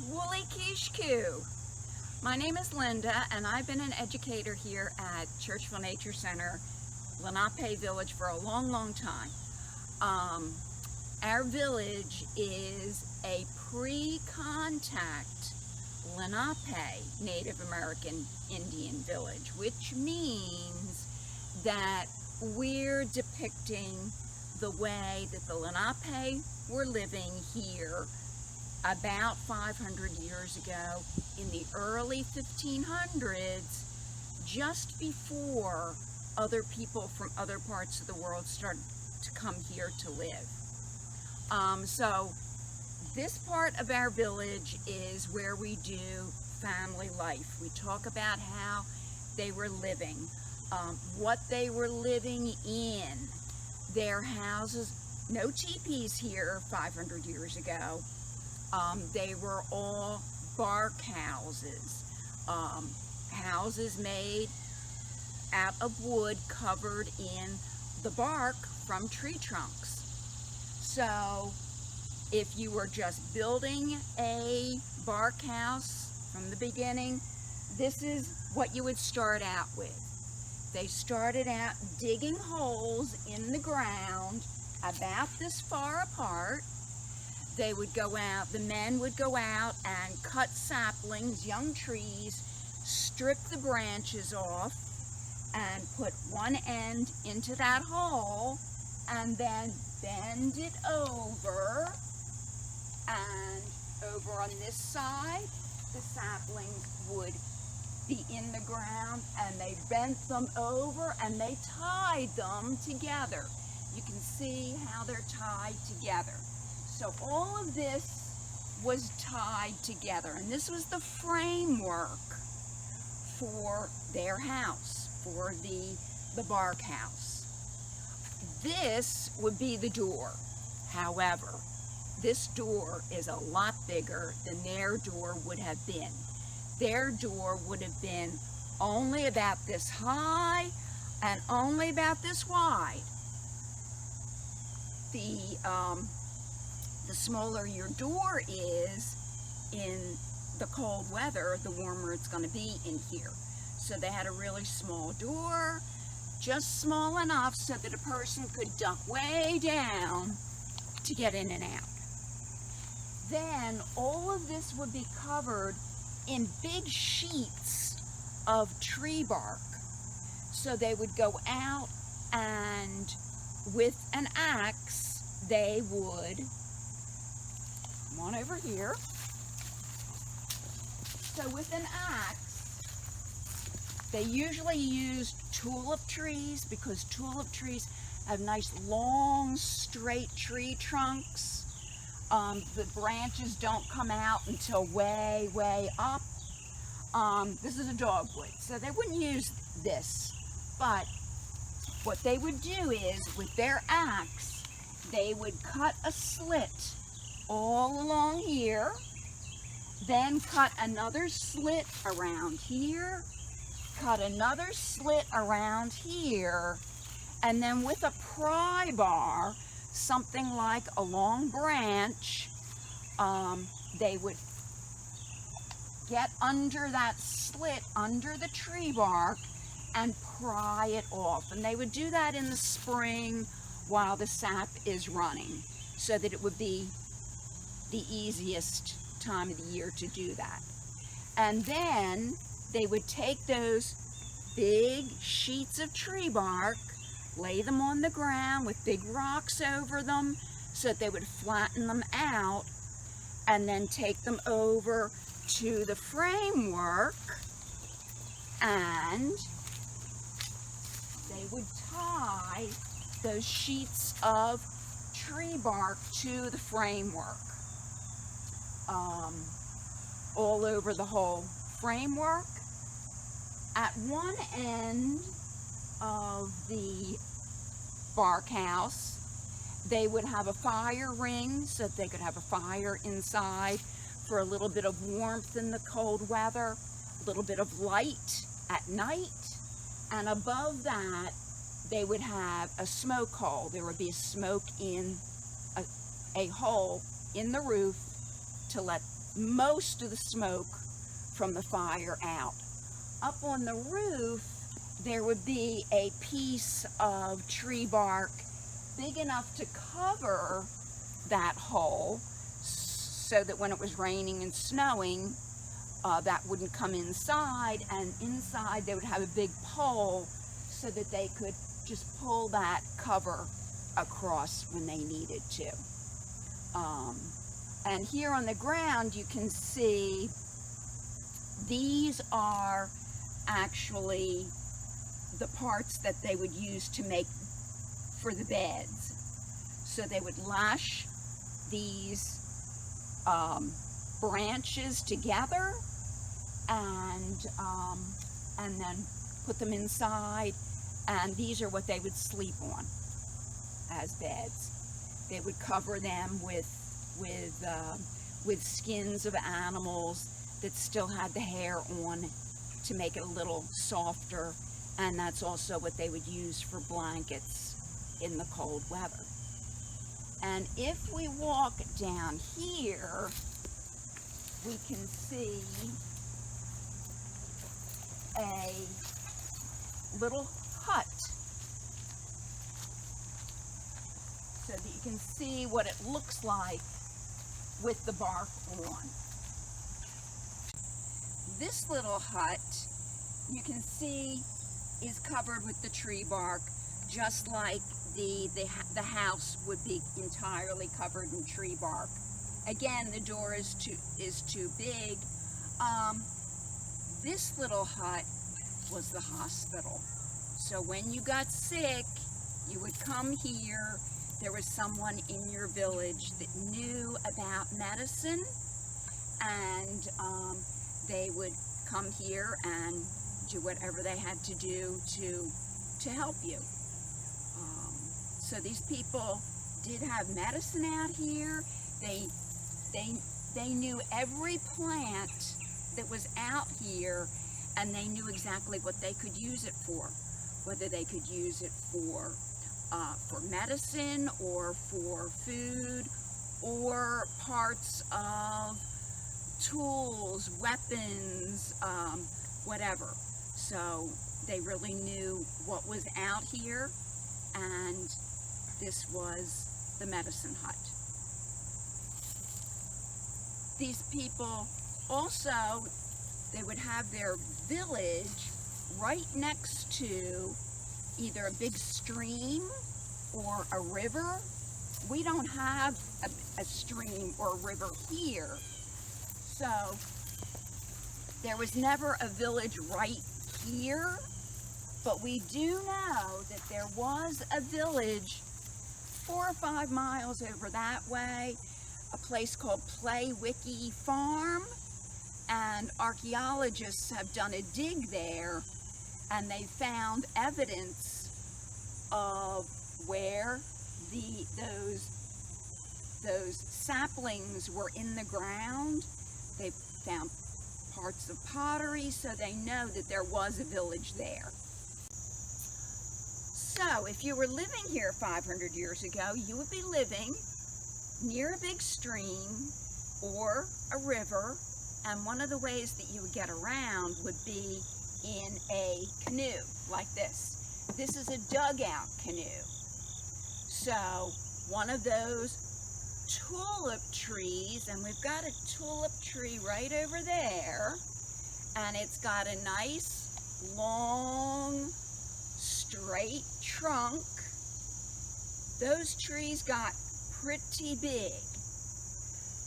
Woolly Kishku. My name is Linda, and I've been an educator here at Churchville Nature Center, Lenape Village, for a long time. Our village is a pre-contact Lenape Native American Indian village, which means that we're depicting the way that the Lenape were living here about 500 years ago in the early 1500s, just before other people from other parts of the world started to come here to live. So this part of our village is where we do family life. We talk about how they were living, what they were living in, their houses. No teepees here 500 years ago. They were all bark houses, houses made out of wood covered in the bark from tree trunks. So if you were just building a bark house from the beginning, this is what you would start out with. They started out digging holes in the ground about this far apart. They would go out, the men would go out and cut saplings, young trees, strip the branches off, and put one end into that hole, and then bend it over, and over on this side, the saplings would be in the ground, and they bent them over, and they tied them together. You can see how they're tied together. So all of this was tied together, and this was the framework for their house, for the bark house. This would be the door. However, this door is a lot bigger than their door would have been. Their door would have been only about this high and only about this wide. The smaller your door is in the cold weather, the warmer it's going to be in here. So they had a really small door, just small enough so that a person could duck way down to get in and out. Then all of this would be covered in big sheets of tree bark. So they would go out, and with an axe, they would, come on over here. So with an axe, they usually used tulip trees, because tulip trees have nice long straight tree trunks. The branches don't come out until way up. This is a dogwood, so they wouldn't use this, but what they would do is, with their axe, they would cut a slit all along here, then cut another slit around here, cut another slit around here, and then with a pry bar, something like a long branch, they would get under that slit, under the tree bark, and pry it off. And they would do that in the spring while the sap is running, so that it would be the easiest time of the year to do that. And then they would take those big sheets of tree bark, lay them on the ground with big rocks over them so that they would flatten them out, and then take them over to the framework, and they would tie those sheets of tree bark to the framework, all over the whole framework. At one end of the bark house, they would have a fire ring so that they could have a fire inside for a little bit of warmth in the cold weather, a little bit of light at night, and above that they would have a smoke hole. There would be a smoke in a hole in the roof to let most of the smoke from the fire out. Up on the roof, there would be a piece of tree bark big enough to cover that hole so that when it was raining and snowing, that wouldn't come inside, and inside they would have a big pole so that they could just pull that cover across when they needed to. And here on the ground you can see these are actually the parts that they would use to make for the beds. So they would lash these branches together and then put them inside, and these are what they would sleep on as beds. They would cover them with skins of animals that still had the hair on to make it a little softer, and that's also what they would use for blankets in the cold weather. And if we walk down here, we can see a little hut so that you can see what it looks like with the bark on. This little hut, you can see, is covered with the tree bark, just like the house would be entirely covered in tree bark. Again, the door is too big. This little hut was the hospital. So when you got sick, you would come here. There was someone in your village that knew about medicine, and they would come here and do whatever they had to do to help you. So these people did have medicine out here. They knew every plant that was out here, and they knew exactly what they could use it for, whether they could use it for medicine or for food or parts of tools, weapons, whatever. So they really knew what was out here, and this was the medicine hut. These people also, they would have their village right next to either a big stream or a river. We don't have a stream or a river here, so there was never a village right here, but we do know that there was a village 4 or 5 miles over that way, a place called Playwicki Farm, and archaeologists have done a dig there, and they found evidence of where those saplings were in the ground. They found parts of pottery, so they know that there was a village there. So if you were living here 500 years ago, you would be living near a big stream or a river, and one of the ways that you would get around would be in a canoe like this. This is a dugout canoe. So one of those tulip trees, and we've got a tulip tree right over there, and it's got a nice long straight trunk. Those trees got pretty big,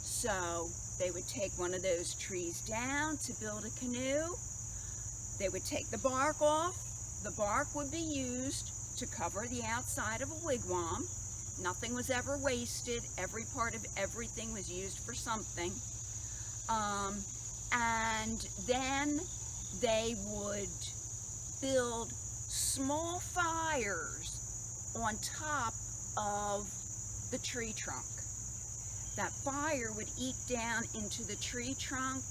so they would take one of those trees down to build a canoe. They would take the bark off. The bark would be used to cover the outside of a wigwam. Nothing was ever wasted. Every part of everything was used for something. And then they would build small fires on top of the tree trunk. That fire would eat down into the tree trunk,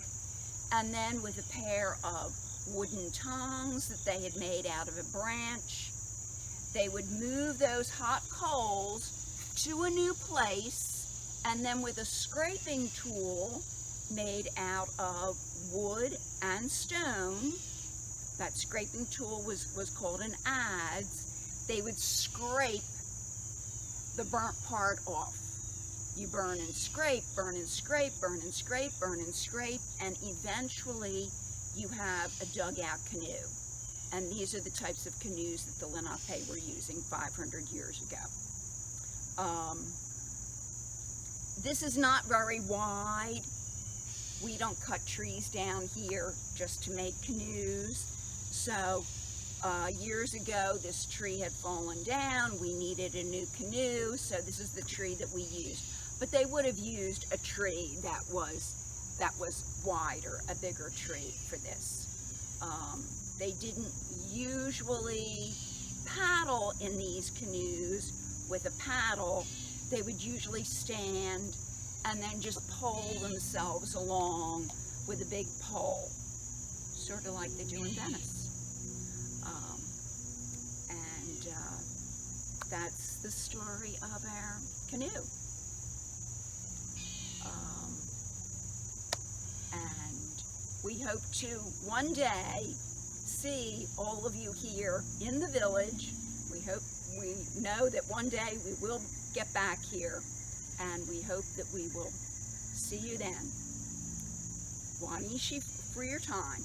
and then with a pair of wooden tongs that they had made out of a branch, they would move those hot coals to a new place, and then with a scraping tool, made out of wood and stone. That scraping tool was called an adze. They would scrape the burnt part off. You burn and scrape, burn and scrape, burn and scrape, burn and scrape, and eventually you have a dugout canoe. And these are the types of canoes that the Lenape were using 500 years ago. This is not very wide. We don't cut trees down here just to make canoes. So years ago, this tree had fallen down. We needed a new canoe, so this is the tree that we used. But they would have used a tree that was wider, a bigger tree for this. They didn't usually paddle in these canoes with a paddle. They would usually stand and then just pole themselves along with a big pole, sort of like they do in Venice. That's the story of our canoe. And we hope to one day see all of you here in the village. We know that one day we will get back here, and we hope that we will see you then. Wanishi for your time.